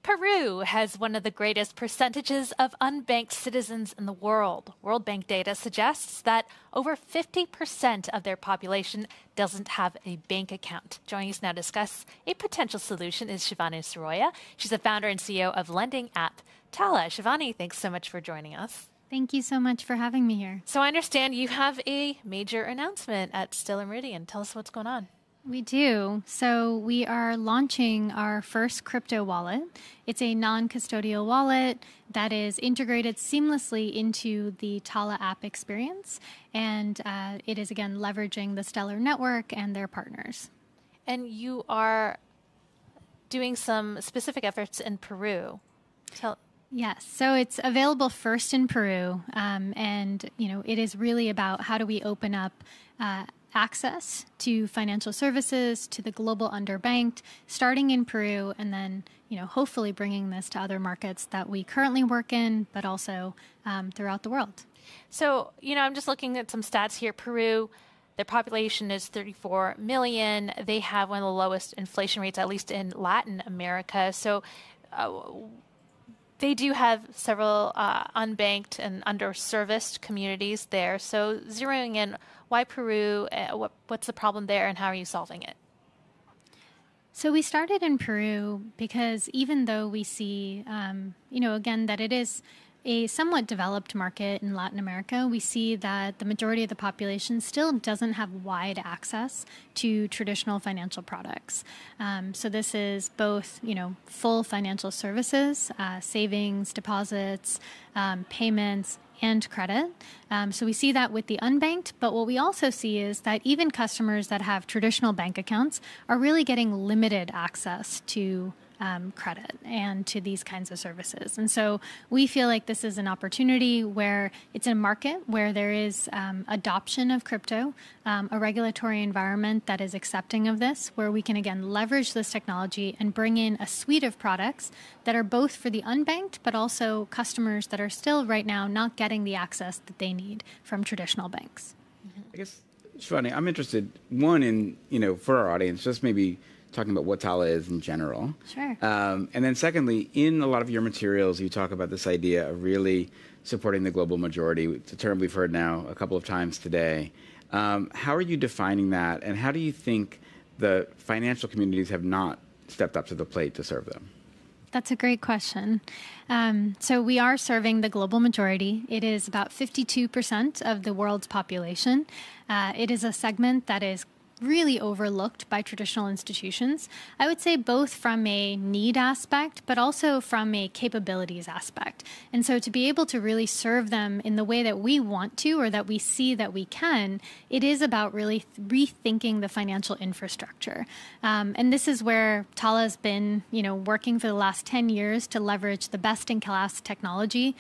Peru has one of the greatest percentages of unbanked citizens in the world. World Bank data suggests that over 50% of their population doesn't have a bank account. Joining us now to discuss a potential solution is Shivani Siroya. She's the founder and CEO of lending app Tala. Shivani, thanks so much for joining us. Thank you so much for having me here. So I understand you have a major announcement at Stellar Meridian. Tell us what's going on. We do. So we are launching our first crypto wallet. It's a non-custodial wallet that is integrated seamlessly into the Tala app experience. And it is, again, leveraging the Stellar network and their partners. And you are doing some specific efforts in Peru. Yes, so it's available first in Peru, and it is really about how do we open up access to financial services to the global underbanked, starting in Peru, and then hopefully bringing this to other markets that we currently work in, but also throughout the world. So I'm just looking at some stats here. Peru, their population is 34 million. They have one of the lowest inflation rates, at least in Latin America. So they do have several unbanked and underserviced communities there. So zeroing in, why Peru? What's the problem there, and how are you solving it? So we started in Peru because even though we see, again, that it is a somewhat developed market in Latin America, we see that the majority of the population still doesn't have wide access to traditional financial products. So this is both, full financial services, savings, deposits, payments, and credit. So we see that with the unbanked, but what we also see is that even customers that have traditional bank accounts are really getting limited access to credit and to these kinds of services. And so we feel like this is an opportunity where it's a market where there is adoption of crypto, a regulatory environment that is accepting of this, where we can, again, leverage this technology and bring in a suite of products that are both for the unbanked, but also customers that are still right now not getting the access that they need from traditional banks. I guess, Shivani, I'm interested, one, in, for our audience, just maybe talking about what Tala is in general. Sure. And then secondly, in a lot of your materials, you talk about this idea of really supporting the global majority. It's a term we've heard now a couple of times today. How are you defining that, and how do you think the financial communities have not stepped up to the plate to serve them? That's a great question. So we are serving the global majority. It is about 52% of the world's population. It is a segment that is really overlooked by traditional institutions. I would say both from a need aspect, but also from a capabilities aspect. And so to be able to really serve them in the way that we want to, or that we see that we can, it is about really rethinking the financial infrastructure. And this is where Tala has been, working for the last 10 years to leverage the best-in-class technology,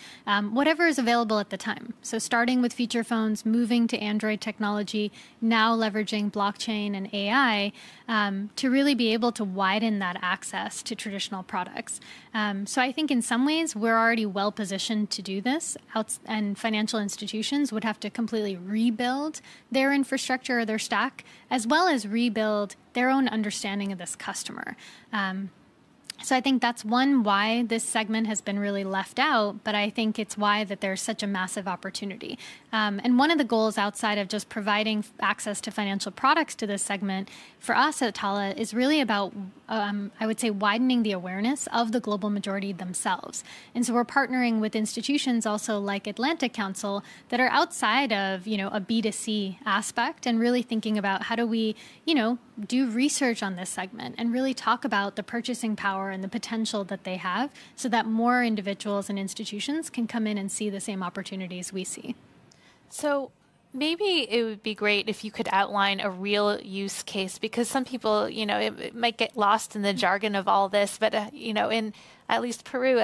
whatever is available at the time. So starting with feature phones, moving to Android technology, now leveraging blockchain and AI to really be able to widen that access to traditional products. So I think in some ways we're already well positioned to do this, and financial institutions would have to completely rebuild their infrastructure or their stack, as well as rebuild their own understanding of this customer. So I think that's one why this segment has been really left out, but I think it's why that there's such a massive opportunity. And one of the goals outside of just providing access to financial products to this segment for us at Tala is really about, I would say, widening the awareness of the global majority themselves. And so we're partnering with institutions also like Atlantic Council that are outside of, a B2C aspect, and really thinking about how do we, do research on this segment and really talk about the purchasing power and the potential that they have so that more individuals and institutions can come in and see the same opportunities we see. So maybe it would be great if you could outline a real use case, because some people, it might get lost in the jargon of all this, but, in at least Peru,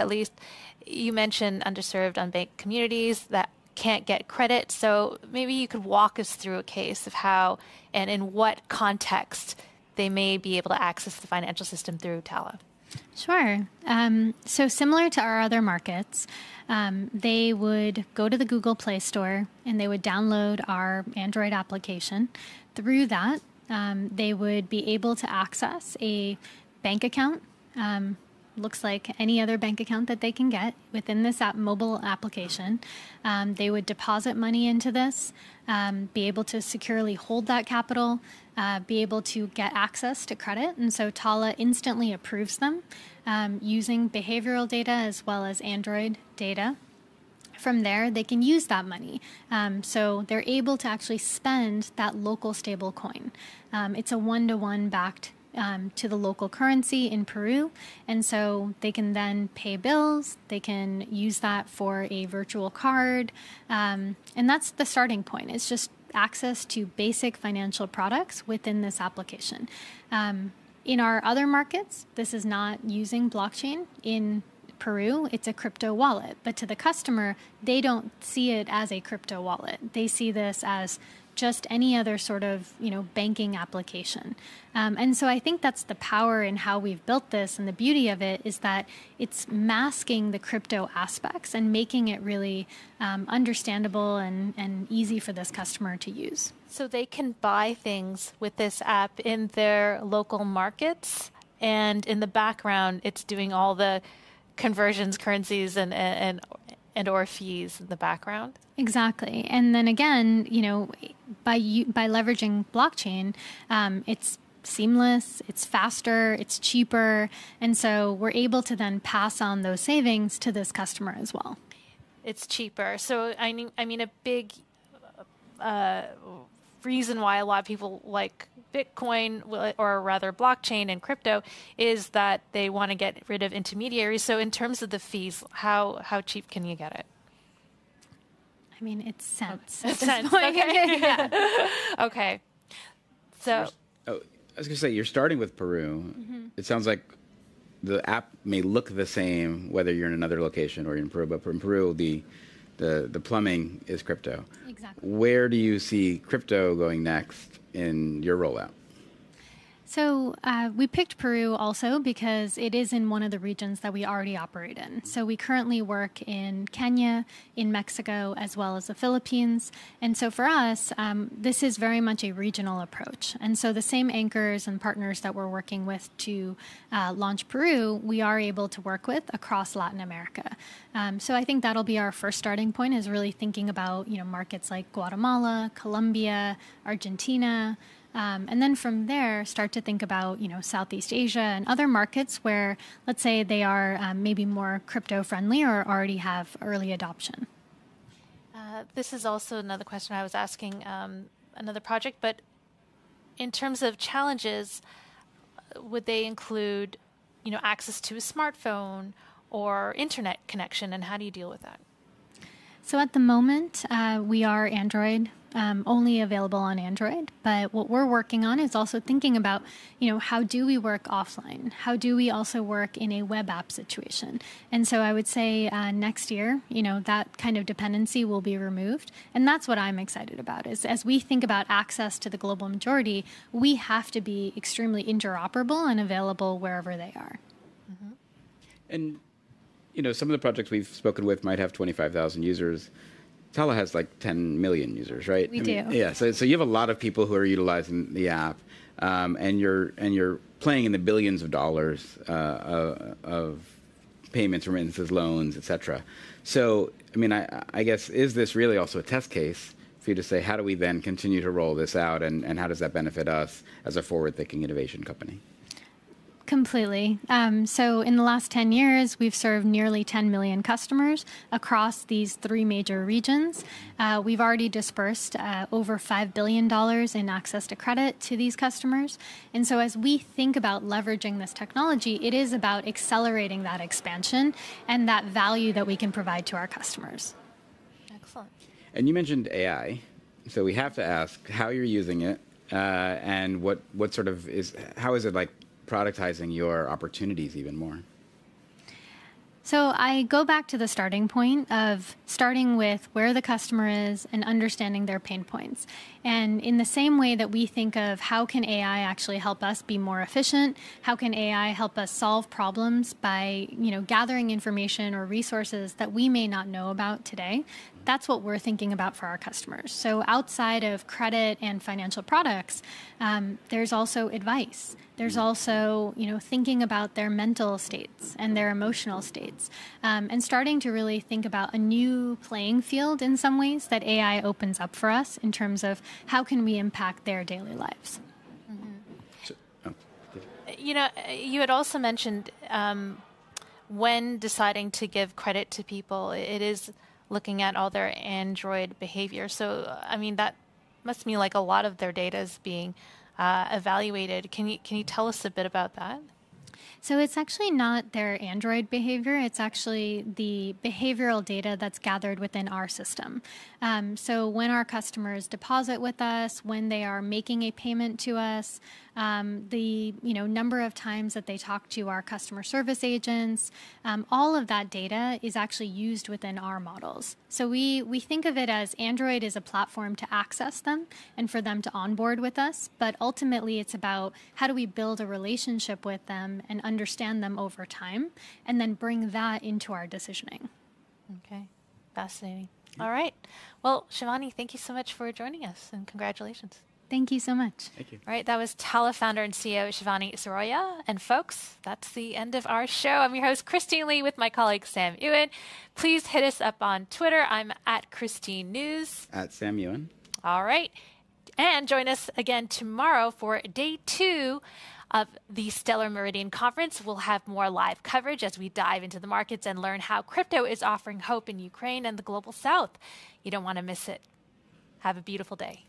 you mentioned underserved, unbanked communities that can't get credit. So maybe you could walk us through a case of how and in what context they may be able to access the financial system through Tala. Sure. So similar to our other markets, they would go to the Google Play Store and they would download our Android application. Through that, they would be able to access a bank account looks like any other bank account that they can get within this mobile application. They would deposit money into this, be able to securely hold that capital, be able to get access to credit. And so Tala instantly approves them using behavioral data as well as Android data. From there, they can use that money. So they're able to actually spend that local stable coin. It's a one-to-one backed to the local currency in Peru. And so they can then pay bills. They can use that for a virtual card. And that's the starting point. It's just access to basic financial products within this application. In our other markets, this is not using blockchain. In Peru, it's a crypto wallet, but to the customer, they don't see it as a crypto wallet. They see this as just any other sort of, banking application. And so I think that's the power in how we've built this, and the beauty of it is that it's masking the crypto aspects and making it really understandable and easy for this customer to use. So they can buy things with this app in their local markets, and in the background, it's doing all the conversions, currencies, and or fees in the background. Exactly. And then again, by leveraging blockchain, it's seamless, it's faster, it's cheaper. And so we're able to then pass on those savings to this customer as well. It's cheaper. So I mean, a big reason why a lot of people like Bitcoin, or rather blockchain and crypto, is that they want to get rid of intermediaries. So in terms of the fees, how cheap can you get it? I mean, it's cents. It's cents. Okay. Yeah. Okay. So I was going to say, you're starting with Peru. Mm-hmm. It sounds like the app may look the same whether you're in another location or in Peru, but in Peru, the plumbing is crypto. Exactly. Where do you see crypto going next in your rollout? So we picked Peru also because it is in one of the regions that we already operate in. So we currently work in Kenya, in Mexico, as well as the Philippines. And so for us, this is very much a regional approach. And so the same anchors and partners that we're working with to launch Peru, we are able to work with across Latin America. So I think that'll be our first starting point, is really thinking about markets like Guatemala, Colombia, Argentina. And then from there, start to think about, Southeast Asia and other markets where, let's say, they are maybe more crypto-friendly or already have early adoption. This is also another question I was asking another project, but in terms of challenges, would they include, access to a smartphone or internet connection, and how do you deal with that? So at the moment, we are Android, only available on Android. But what we're working on is also thinking about, how do we work offline? How do we also work in a web app situation? And so I would say next year, that kind of dependency will be removed. And that's what I'm excited about, is as we think about access to the global majority, we have to be extremely interoperable and available wherever they are. Mm-hmm. And some of the projects we've spoken with might have 25,000 users. Tala has like 10 million users, right? We do. Yeah. So you have a lot of people who are utilizing the app, and you're playing in the billions of dollars of payments, remittances, loans, etc. So I guess, is this really also a test case for you to say, how do we then continue to roll this out, and how does that benefit us as a forward-thinking innovation company? Completely. So in the last 10 years, we've served nearly 10 million customers across these three major regions. We've already dispersed over $5 billion in access to credit to these customers. And so as we think about leveraging this technology, it is about accelerating that expansion and that value that we can provide to our customers. Excellent. And you mentioned AI. So we have to ask how you're using it, and what sort of how is it like productizing your opportunities even more? So I go back to the starting point of starting with where the customer is and understanding their pain points. And in the same way that we think of how can AI actually help us be more efficient, how can AI help us solve problems by, gathering information or resources that we may not know about today, that's what we're thinking about for our customers. So outside of credit and financial products, there's also advice. There's also, thinking about their mental states and their emotional states, and starting to really think about a new playing field in some ways that AI opens up for us in terms of how can we impact their daily lives. You had also mentioned when deciding to give credit to people, it is looking at all their Android behavior. So, that must mean like a lot of their data is being evaluated. Can you tell us a bit about that? So it's actually not their Android behavior. It's actually the behavioral data that's gathered within our system. So when our customers deposit with us, when they are making a payment to us, the number of times that they talk to our customer service agents, all of that data is actually used within our models. So we think of it as Android is a platform to access them and for them to onboard with us. But ultimately, it's about how do we build a relationship with them and understand them over time, and then bring that into our decisioning. Okay, fascinating. All right. Well, Shivani, thank you so much for joining us, and congratulations. Thank you so much. Thank you. All right, that was Tala founder and CEO Shivani Siroya. And folks, that's the end of our show. I'm your host, Christine Lee, with my colleague, Sam Ewan. Please hit us up on Twitter. I'm at Christine News. At Sam Ewan. All right. And join us again tomorrow for day 2 of the Stellar Meridian Conference. We'll have more live coverage as we dive into the markets and learn how crypto is offering hope in Ukraine and the global South. You don't want to miss it. Have a beautiful day.